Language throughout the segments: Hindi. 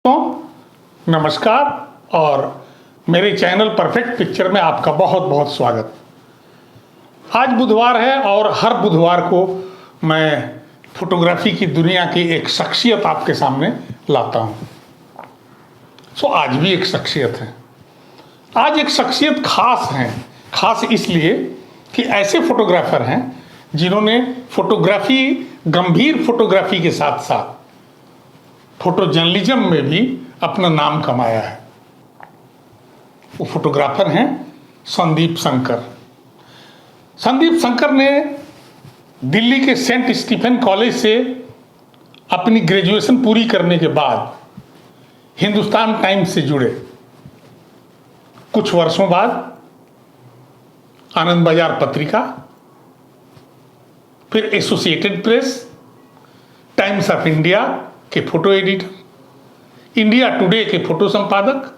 नमस्कार और मेरे चैनल परफेक्ट पिक्चर में आपका बहुत बहुत स्वागत। आज बुधवार है और हर बुधवार को मैं फोटोग्राफी की दुनिया की एक शख्सियत आपके सामने लाता हूं। आज भी एक शख्सियत है। आज एक शख्सियत खास है। खास इसलिए कि ऐसे फोटोग्राफर हैं जिन्होंने फोटोग्राफी, गंभीर फोटोग्राफी के साथ साथ फोटो जर्नलिज्म में भी अपना नाम कमाया है। वो फोटोग्राफर हैं संदीप शंकर। संदीप शंकर ने दिल्ली के सेंट स्टीफन कॉलेज से अपनी ग्रेजुएशन पूरी करने के बाद हिंदुस्तान टाइम्स से जुड़े। कुछ वर्षों बाद आनंद बाजार पत्रिका, फिर Associated Press, Times of India के फोटो एडिटर, इंडिया टुडे के फोटो संपादक,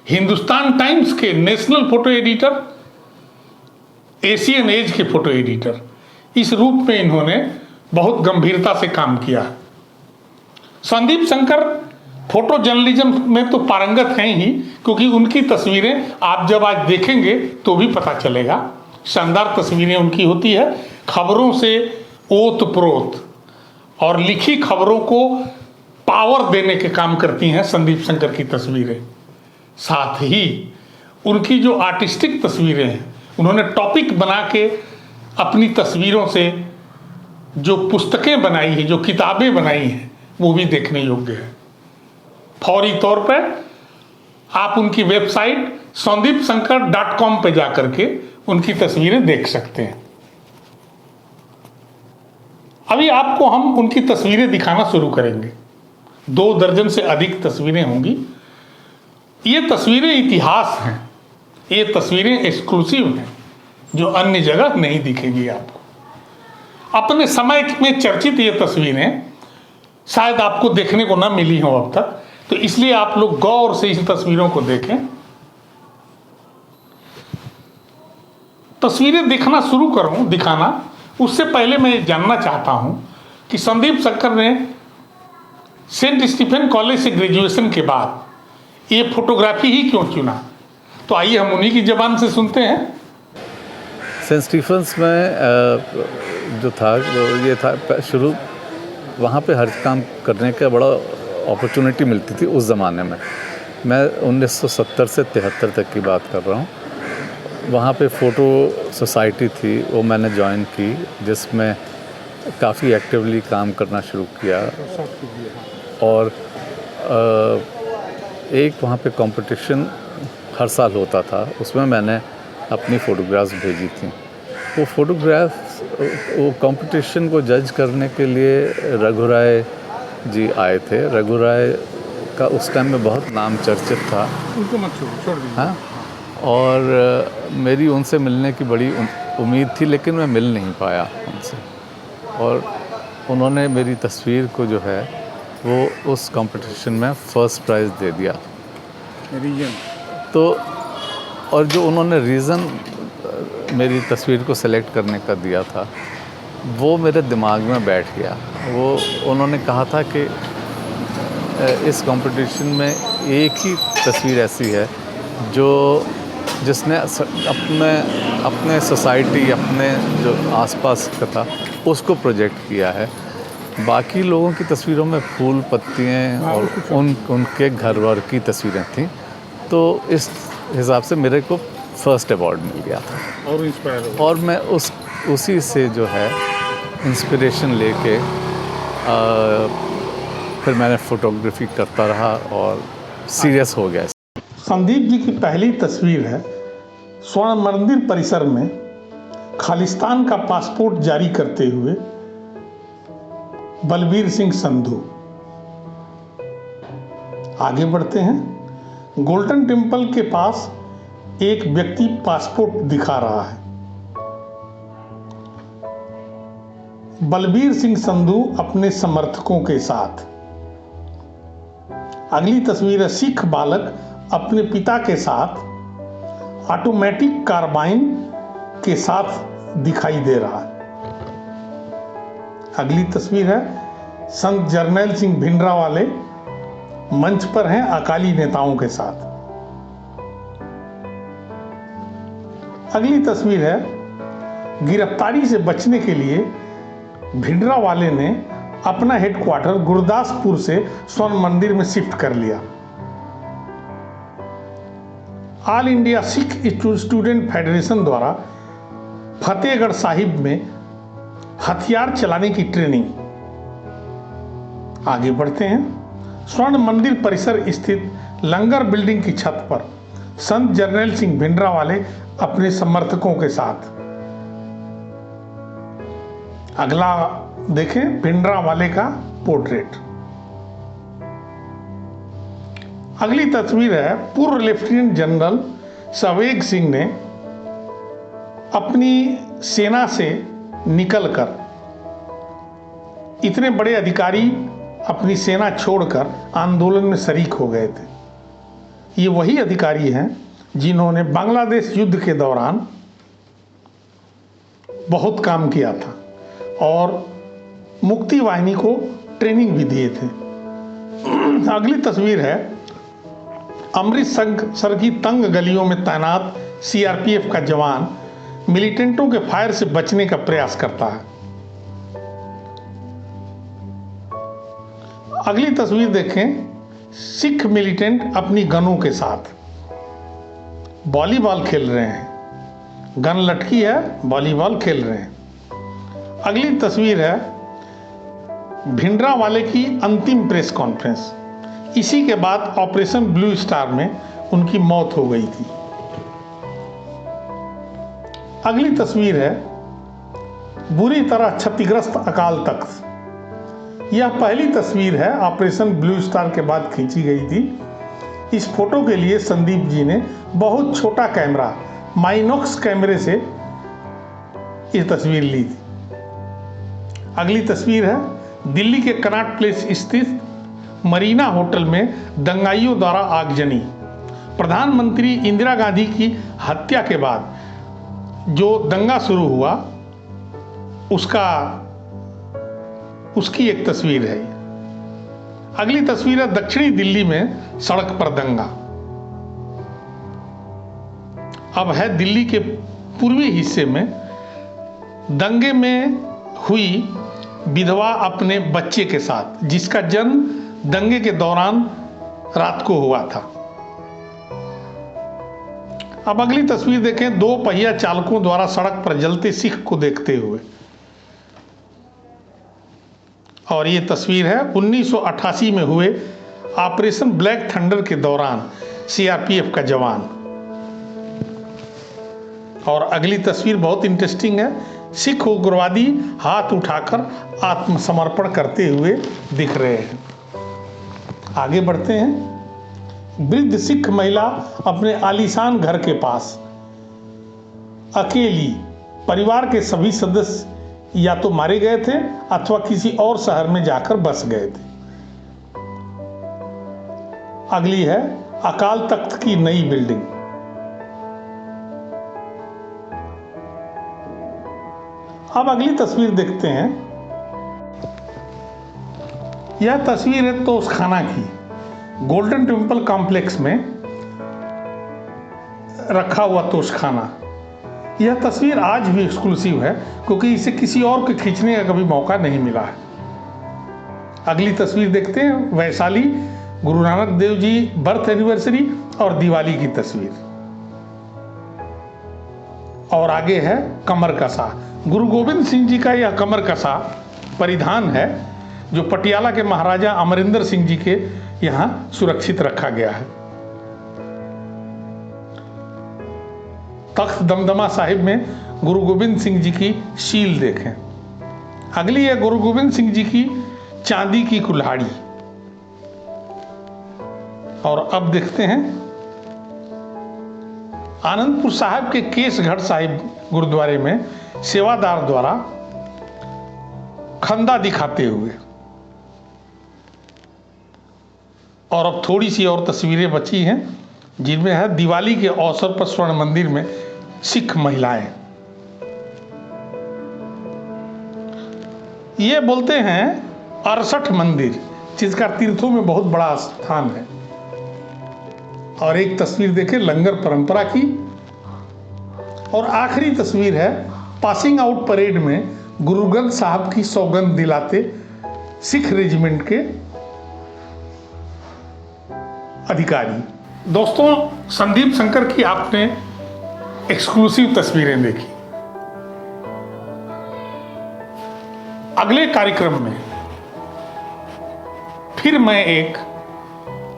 हिंदुस्तान टाइम्स के national photo editor, Asian Age के फोटो एडिटर, इस रूप में इन्होंने बहुत गंभीरता से काम किया। संदीप शंकर फोटो जर्नलिज्म में तो पारंगत हैं ही, क्योंकि उनकी तस्वीरें आप जब आज देखेंगे तो भी पता चलेगा। शानदार तस्वीरें उनकी होती है, खबरों से ओत-प्रोत और लिखी खबरों को पावर देने के काम करती हैं संदीप शंकर की तस्वीरें। साथ ही उनकी जो आर्टिस्टिक तस्वीरें हैं, उन्होंने टॉपिक बना के अपनी तस्वीरों से जो पुस्तकें बनाई हैं, जो किताबें बनाई हैं, वो भी देखने योग्य है। फौरी तौर पर आप उनकी वेबसाइट sandeepshankar.com पे जाकर के उनकी तस्वीरें देख सकते हैं। अभी आपको हम उनकी तस्वीरें दिखाना शुरू करेंगे। 2 दर्जन से अधिक तस्वीरें होंगी। ये तस्वीरें इतिहास हैं, ये तस्वीरें एक्सक्लूसिव हैं, जो अन्य जगह नहीं दिखेंगी आपको। अपने समय में चर्चित ये तस्वीरें शायद आपको देखने को ना मिली हो अब तक, तो इसलिए आप लोग गौर से इस तस्वीरों को देखें। तस्वीरें देखना शुरू करूं दिखाना, उससे पहले मैं जानना चाहता हूं कि संदीप शंकर ने सेंट स्टीफन कॉलेज से ग्रेजुएशन के बाद ये फोटोग्राफी ही क्यों चुना? तो आइए हम उन्हीं की ज़बान से सुनते हैं। सेंट स्टीफन्स में जो था, ये था शुरू, वहाँ पे हर काम करने का बड़ा अपॉर्चुनिटी मिलती थी उस ज़माने में। मैं 1970 से 73 तक की बात कर रहा हूँ। वहाँ पे फ़ोटो सोसाइटी थी, वो मैंने ज्वाइन की, जिसमें काफ़ी एक्टिवली काम करना शुरू किया। और एक वहाँ पे कंपटीशन हर साल होता था, उसमें मैंने अपनी फ़ोटोग्राफ्स भेजी थी। वो फ़ोटोग्राफ्स, वो कंपटीशन को जज करने के लिए रघु राय जी आए थे। रघु राय का उस टाइम में बहुत नाम चर्चित था। उनको मत छोड़ दीजिए। हाँ, और मेरी उनसे मिलने की बड़ी उम्मीद थी, लेकिन मैं मिल नहीं पाया उनसे। और उन्होंने मेरी तस्वीर को जो है वो उस कंपटीशन में फ़र्स्ट प्राइज़ दे दिया। रीजन तो और जो उन्होंने रीज़न मेरी तस्वीर को सेलेक्ट करने का दिया था, वो मेरे दिमाग में बैठ गया। वो उन्होंने कहा था कि इस कंपटीशन में एक ही तस्वीर ऐसी है जो जिसने अपने सोसाइटी, अपने जो आसपास का था, उसको प्रोजेक्ट किया है। बाकी लोगों की तस्वीरों में फूल, पत्तियाँ और उनके घर वर की तस्वीरें थीं। तो इस हिसाब से मेरे को फर्स्ट अवार्ड मिल गया था। और इंस्पायर और मैं उसी से जो है इंस्पिरेशन लेके फिर मैंने फ़ोटोग्राफी करता रहा और सीरियस हो गया। संदीप जी की पहली तस्वीर है स्वर्ण मंदिर परिसर में खालिस्तान का पासपोर्ट जारी करते हुए बलबीर सिंह संधू। आगे बढ़ते हैं। गोल्डन टेम्पल के पास एक व्यक्ति पासपोर्ट दिखा रहा है। बलबीर सिंह संधू अपने समर्थकों के साथ। अगली तस्वीर है सिख बालक अपने पिता के साथ ऑटोमेटिक कार्बाइन के साथ दिखाई दे रहा है। अगली तस्वीर है संत जरनैल सिंह भिंडरावाले मंच पर हैं अकाली नेताओं के साथ। अगली तस्वीर है, गिरफ्तारी से बचने के लिए भिंडरावाले ने अपना हेडक्वार्टर गुरदासपुर से स्वर्ण मंदिर में शिफ्ट कर लिया। All India Sikh student federation द्वारा फतेहगढ़ साहिब में हथियार चलाने की ट्रेनिंग। आगे बढ़ते हैं। स्वर्ण मंदिर परिसर स्थित लंगर बिल्डिंग की छत पर संत जरनैल सिंह भिंडरावाले अपने समर्थकों के साथ। अगला देखें, भिंडरावाले का पोर्ट्रेट। अगली तस्वीर है, पूर्व लेफ्टिनेंट जनरल सवेग सिंह ने अपनी सेना से निकलकर, इतने बड़े अधिकारी अपनी सेना छोड़कर आंदोलन में शरीक हो गए थे। ये वही अधिकारी हैं जिन्होंने बांग्लादेश युद्ध के दौरान बहुत काम किया था और मुक्ति वाहिनी को ट्रेनिंग भी दिए थे। अगली तस्वीर है, अमृतसर की तंग गलियों में तैनात सीआरपीएफ का जवान मिलिटेंटों के फायर से बचने का प्रयास करता है। अगली तस्वीर देखें, सिख मिलिटेंट अपनी गनों के साथ वॉलीबॉल खेल रहे हैं। गन लटकी है, वॉलीबॉल खेल रहे हैं। अगली तस्वीर है, भिंडरावाले की अंतिम प्रेस कॉन्फ्रेंस। इसी के बाद ऑपरेशन ब्लू स्टार में उनकी मौत हो गई थी। अगली तस्वीर है, बुरी तरह क्षतिग्रस्त अकाल तख्त। यह पहली तस्वीर है, ऑपरेशन ब्लू स्टार के बाद खींची गई थी। इस फोटो के लिए संदीप जी ने बहुत छोटा कैमरा माइनॉक्स कैमरे से ये तस्वीर ली थी। अगली तस्वीर है, दिल्ली के कनॉट प्लेस स्थित मरीना होटल में दंगाइयों द्वारा आगजनी। प्रधानमंत्री इंदिरा गांधी की हत्या के बाद जो दंगा शुरू हुआ उसकी एक तस्वीर है। अगली तस्वीर है, दक्षिणी दिल्ली में सड़क पर दंगा। अब है दिल्ली के पूर्वी हिस्से में दंगे में हुई विधवा अपने बच्चे के साथ, जिसका जन्म दंगे के दौरान रात को हुआ था। अब अगली तस्वीर देखें, दो पहिया चालकों द्वारा सड़क पर जलते सिख को देखते हुए। और ये तस्वीर है 1988 में हुए ऑपरेशन ब्लैक थंडर के दौरान सीआरपीएफ का जवान। और अगली तस्वीर बहुत इंटरेस्टिंग है, सिख उग्रवादी हाथ उठाकर आत्मसमर्पण करते हुए दिख रहे हैं। आगे बढ़ते हैं। वृद्ध सिख महिला अपने आलीशान घर के पास अकेली, परिवार के सभी सदस्य या तो मारे गए थे अथवा किसी और शहर में जाकर बस गए थे। अगली है, अकाल तख्त की नई बिल्डिंग। अब अगली तस्वीर देखते हैं। यह तस्वीर है तोशखाना की, गोल्डन टेम्पल कॉम्प्लेक्स में रखा हुआ तोशखाना। यह तस्वीर आज भी एक्सक्लूसिव है क्योंकि इसे किसी और को खींचने का कभी मौका नहीं मिला है। अगली तस्वीर देखते हैं, वैशाली, गुरु नानक देव जी बर्थ एनिवर्सरी और दिवाली की तस्वीर। और आगे है कमर कसा। गुरु गोविंद सिंह जी का यह कमर कसा परिधान है जो पटियाला के महाराजा अमरिंदर सिंह जी के यहाँ सुरक्षित रखा गया है। तख्त दमदमा साहिब में गुरु गोविंद सिंह जी की शील देखें। अगली है गुरु गोविंद सिंह जी की चांदी की कुल्हाड़ी। और अब देखते हैं आनंदपुर साहिब के केसगढ़ साहिब गुरुद्वारे में सेवादार द्वारा खंदा दिखाते हुए। और अब थोड़ी सी और तस्वीरें बची हैं जिनमें है दिवाली के अवसर पर स्वर्ण मंदिर में सिख महिलाएं। ये बोलते हैं 68 मंदिर जिसका तीर्थों में बहुत बड़ा स्थान है। और एक तस्वीर देखें लंगर परंपरा की, और आखिरी तस्वीर है पासिंग आउट परेड में गुरु ग्रंथ साहब की सौगंध दिलाते सिख रेजिमेंट के अधिकारी। दोस्तों, संदीप शंकर की आपने एक्सक्लूसिव तस्वीरें देखी। अगले कार्यक्रम में फिर मैं एक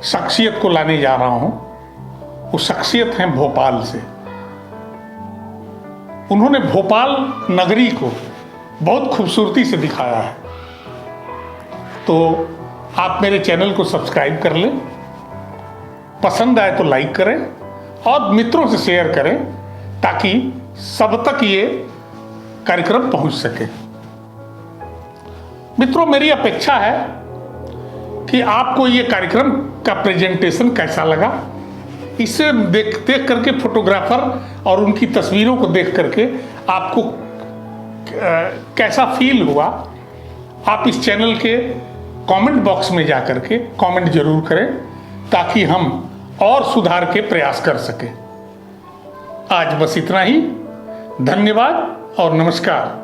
शख्सियत को लाने जा रहा हूं। वो शख्सियत है भोपाल से। उन्होंने भोपाल नगरी को बहुत खूबसूरती से दिखाया है। तो आप मेरे चैनल को सब्सक्राइब कर लें, पसंद आए तो लाइक करें और मित्रों से शेयर करें ताकि सब तक ये कार्यक्रम पहुंच सके। मित्रों, मेरी अपेक्षा है कि आपको ये कार्यक्रम का प्रेजेंटेशन कैसा लगा। इसे देख करके फोटोग्राफर और उनकी तस्वीरों को देख करके आपको कैसा फील हुआ, आप इस चैनल के कमेंट बॉक्स में जा करके कमेंट जरूर करें ताकि हम और सुधार के प्रयास कर सकें। आज बस इतना ही। धन्यवाद और नमस्कार।